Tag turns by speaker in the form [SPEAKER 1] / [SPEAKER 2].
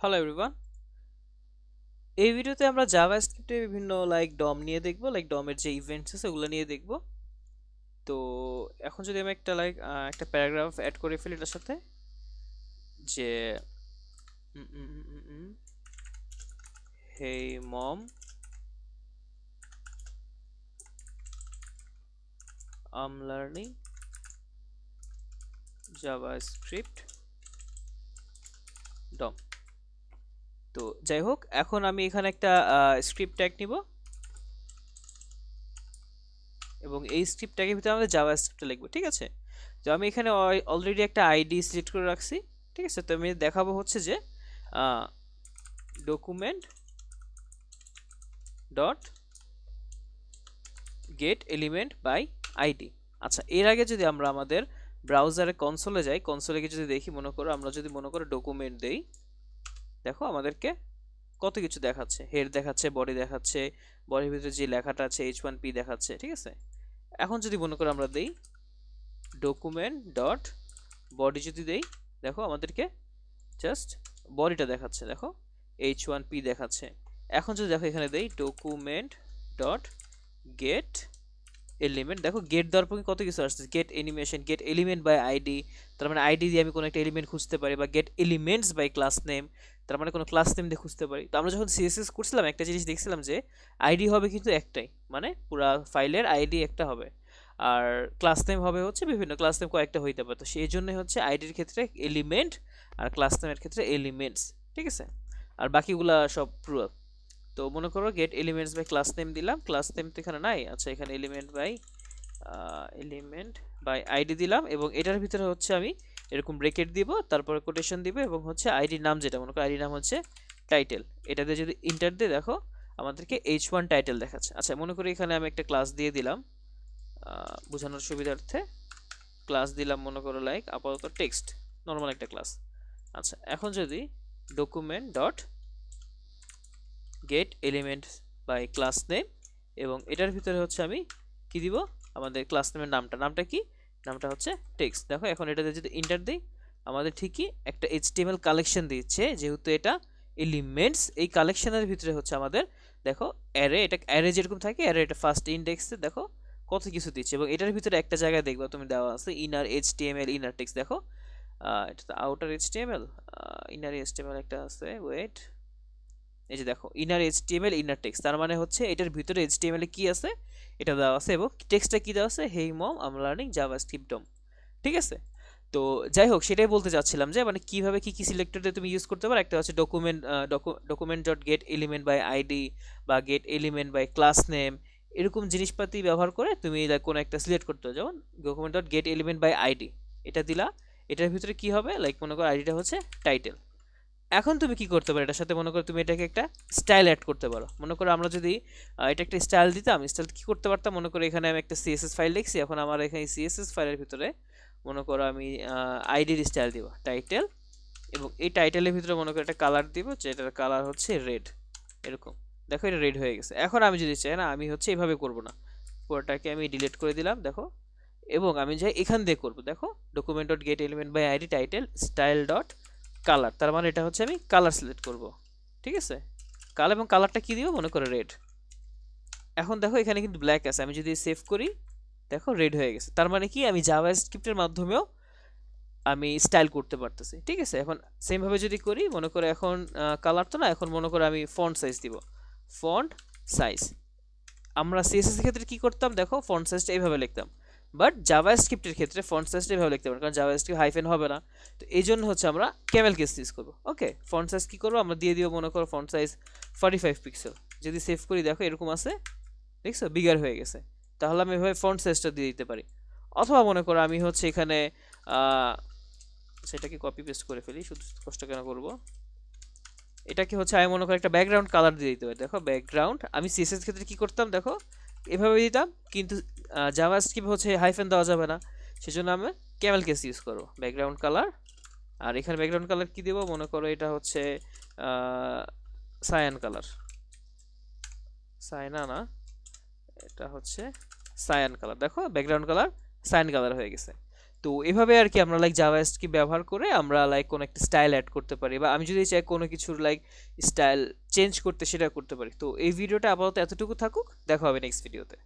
[SPEAKER 1] Hello everyone. এই ভিডিওতে আমরা জাভাস্ক্রিপ্টে বিভিন্ন ডম নিয়ে দেখব, ডমের যে ইভেন্টস আছে ওগুলো নিয়ে দেখব। তো এখন যদি আমি একটা প্যারাগ্রাফ অ্যাড করে ফেলি এটার সাথে, যে হেই মম, আম লার্নিং জাভাস্ক্রিপ্ট ডম। তো যাই হোক, এখন আমি এখানে একটা স্ক্রিপ্ট ট্যাগ নিব এবং এই স্ক্রিপ্ট ট্যাগের ভিতরে আমাদের জাভাস্ক্রিপ্টটা লিখবো, ঠিক আছে? তো আমি এখানে অলরেডি একটা আইডি সিলেক্ট করে রাখছি, ঠিক আছে? তো আমি দেখাবো হচ্ছে যে document dot get element by ID. আচ্ছা, এর আগে যদি আমরা আমাদের ব্রাউজারে কনসোলে যাই, কনসোলে গিয়ে যদি দেখি, আমরা যদি মনে করো ডকুমেন্ট দেই, দেখো আমাদেরকে কত কিছু দেখাচ্ছে। হেড দেখাচ্ছে, বডি দেখাচ্ছে, বডির ভিতরে যে লেখাটা আছে H1P দেখাচ্ছে, ঠিক আছে? এখন যদি মনে করো আমরা দেই ডকুমেন্ট ডট বডি, যদি দেই দেখো আমাদেরকে জাস্ট বডিটা দেখাচ্ছে, দেখো H1P দেখাচ্ছে। এখন যদি দেখো এখানে দেই ডকুমেন্ট ডট গেট এলিমেন্ট, দেখো গেট দেওয়ার পর কত কিছু আসছে, get animation, get element by ID, তার মানে আইডি দিয়ে আমি কোনো একটা এলিমেন্ট খুঁজতে পারি, বা get elements by class name, তার মানে কোনো ক্লাস নেম দিয়ে খুঁজতে পারি। তো আমরা যখন সিএসএস করছিলাম একটা জিনিস দেখছিলাম যে আইডি হবে কিন্তু একটাই, মানে পুরা ফাইলের আইডি একটা হবে, আর ক্লাস নেম হবে হচ্ছে বিভিন্ন ক্লাস নেম কয়েকটা হইতে পারে। তো সেই জন্যই হচ্ছে আইডির ক্ষেত্রে এলিমেন্ট আর ক্লাস নেমের ক্ষেত্রে এলিমেন্টস, ঠিক আছে? আর বাকিগুলা সব পুরো। তো মনে করো get elements by class name দিলাম, ক্লাস নেম তো এখানে নাই, আচ্ছা এখানে এলিমেন্ট বাই আইডি দিলাম, এবং এটার ভিতরে হচ্ছে আমি এরকম ব্রেকেট দিব, তারপরে কোটেশন দিব, এবং হচ্ছে আইডির নাম, যেটা মনে করো আইডির নাম হচ্ছে টাইটেল। এটা দিয়ে যদি ইন্টার দিয়ে দেখো আমাদেরকে H1 টাইটেল দেখাচ্ছে। আচ্ছা, মনে করি এখানে আমি একটা ক্লাস দিয়ে দিলাম বোঝানোর সুবিধার্থে, ক্লাস দিলাম মনে করো আপাতত টেক্সট, নর্মাল একটা ক্লাস। আচ্ছা, এখন যদি document dot get element by class name, এবং এটার ভিতরে হচ্ছে আমি কি দিব, আমাদের ক্লাস নেমের নামটা কি, নামটা হচ্ছে টেক্সট। দেখো এখন এটাতে যদি ইন্টার দিই আমাদের ঠিকই একটা HTML কালেকশন দিচ্ছে, যেহেতু এটা এলিমেন্টস, এই কালেকশনের ভিতরে হচ্ছে আমাদের দেখো অ্যারে, এটা অ্যারে যেরকম থাকে অ্যারে, এটা ফার্স্ট ইন্ডেক্সে দেখো কত কিছু দিচ্ছে, এবং এটার ভিতরে একটা জায়গায় দেখবা তুমি দেওয়া আছে ইনার HTML ইনার টেক্সট। দেখো এটা তো আউটার HTML, ইনার HTML একটা আছে, ওয়েট, এই যে দেখো ইনার এইচটিএমএল ইনার টেক্সট, তার মানে হচ্ছে এটার ভিতরে এইচটিএমএল এ কি আছে এটা দেওয়া আছে, এবং টেক্সটটা কি দেওয়া আছে, hey mom I am learning JavaScript DOM, ঠিক আছে? তো যাই হোক, সেটাই বলতে চাচ্ছিলাম যে মানে কিভাবে কি কি সিলেক্টরে তুমি ইউজ করতে পারো। একটা হচ্ছে document dot get element by ID, বা get element by class name, এরকম জিনিসপাতি ব্যবহার করে তুমি কোনো একটা সিলেক্ট করতে হবে। যেমন document dot get element by ID, এটা দিলা, এটার ভিতরে কি হবে, মনে করো আইডিটা হচ্ছে টাইটেল। এখন তুমি কি করতে পারো এটার সাথে, মনে করো তুমি এটাকে একটা স্টাইল অ্যাড করতে পারো। মনে করো আমরা যদি এটা একটা স্টাইল দিতাম, স্টাইল কি করতে পারতাম, মনে করো এখানে আমি একটা সিএসএস ফাইল লিখছি, এখন আমার এখানে সিএসএস ফাইলের ভিতরে মনে করো আমি আইডির স্টাইল দিব টাইটেল, এবং এই টাইটেলের ভিতরে মনে করো একটা কালার দিব, যেটার কালার হচ্ছে রেড, এরকম। দেখো এটা রেড হয়ে গেছে। এখন আমি যদি চাই না, আমি হচ্ছে এভাবে করব না, পুরোটাকে আমি ডিলিট করে দিলাম, দেখো, এবং আমি যাই এখান দিয়ে করব, দেখো document dot get element by ID title style dot colour, তার মানে এটা হচ্ছে আমি কালার সিলেক্ট করব, ঠিক আছে? কালার, এবং কালারটা কি দিব, মনে করো রেড। এখন দেখো এখানে কিন্তু ব্ল্যাক আছে, আমি যদি সেভ করি দেখো রেড হয়ে গেছে, তার মানে কি আমি জাভাস্ক্রিপ্টের মাধ্যমেও আমি স্টাইল করতে পারতেছি, ঠিক আছে? এখন সেম ভাবে যদি করি, মনে করো এখন কালার তো না, এখন মনে করো আমি ফন্ট সাইজ দিব, ফন্ট সাইজ। আমরা সিএসএস এর ক্ষেত্রে কি করতাম, দেখো ফন্ট সাইজটা এইভাবে লিখতাম, বাট জাভাস্ক্রিপ্টের ক্ষেত্রে ফন্ট সাইজটা এইভাবে লিখতে পারি, কারণ জাভাস্ক্রিপ্ট হাইফেন হবে না। তো এই জন্য হচ্ছে আমরা ক্যামেল কেস ইউজ করবো। ওকে, ফন্ট সাইজ কি করবো, আমরা দিয়ে দিব মনে করো ফন্ট সাইজ 45 পিক্সেল। যদি সেভ করি দেখো এরকম আছে, দেখছো বিগার হয়ে গেছে। তাহলে আমি এভাবে ফন্ট সাইজটা দিয়ে দিতে পারি। অথবা মনে করো আমি হচ্ছে এখানে সেটাকে কপি পেস্ট করে ফেলি, শুধু কষ্ট কেন করব, এটাকে হচ্ছে আমি মনে করি একটা ব্যাকগ্রাউন্ড কালার দিয়ে দিতে পারি। দেখো ব্যাকগ্রাউন্ড, আমি সিএসএস ক্ষেত্রে কি করতাম, দেখো এভাবে দিতাম, কিন্তু জাভাস্ক্রিপ্ট হচ্ছে হাইফেন দেওয়া যাবে না, সেজন্য আমি ক্যামেল কেস ইউজ করবো, ব্যাকগ্রাউন্ড কালার। আর এখানে ব্যাকগ্রাউন্ড কালার কি দেবো, মনে করো এটা হচ্ছে সায়ান কালার, সায়না না, এটা হচ্ছে সায়ান কালার। দেখো ব্যাকগ্রাউন্ড কালার সায়ান কালার হয়ে গেছে। তো এভাবে আর কি আমরা লাইক জাভাস্ক্রিপ্ট ব্যবহার করে আমরা লাইক কোনো একটা স্টাইল অ্যাড করতে পারি, বা আমি যদি চাই কোনো কিছুর লাইক স্টাইল চেঞ্জ করতে, সেটা করতে পারি। তো এই ভিডিওটা আপাতত এতটুকু থাকুক, দেখা হবে নেক্সট ভিডিওতে।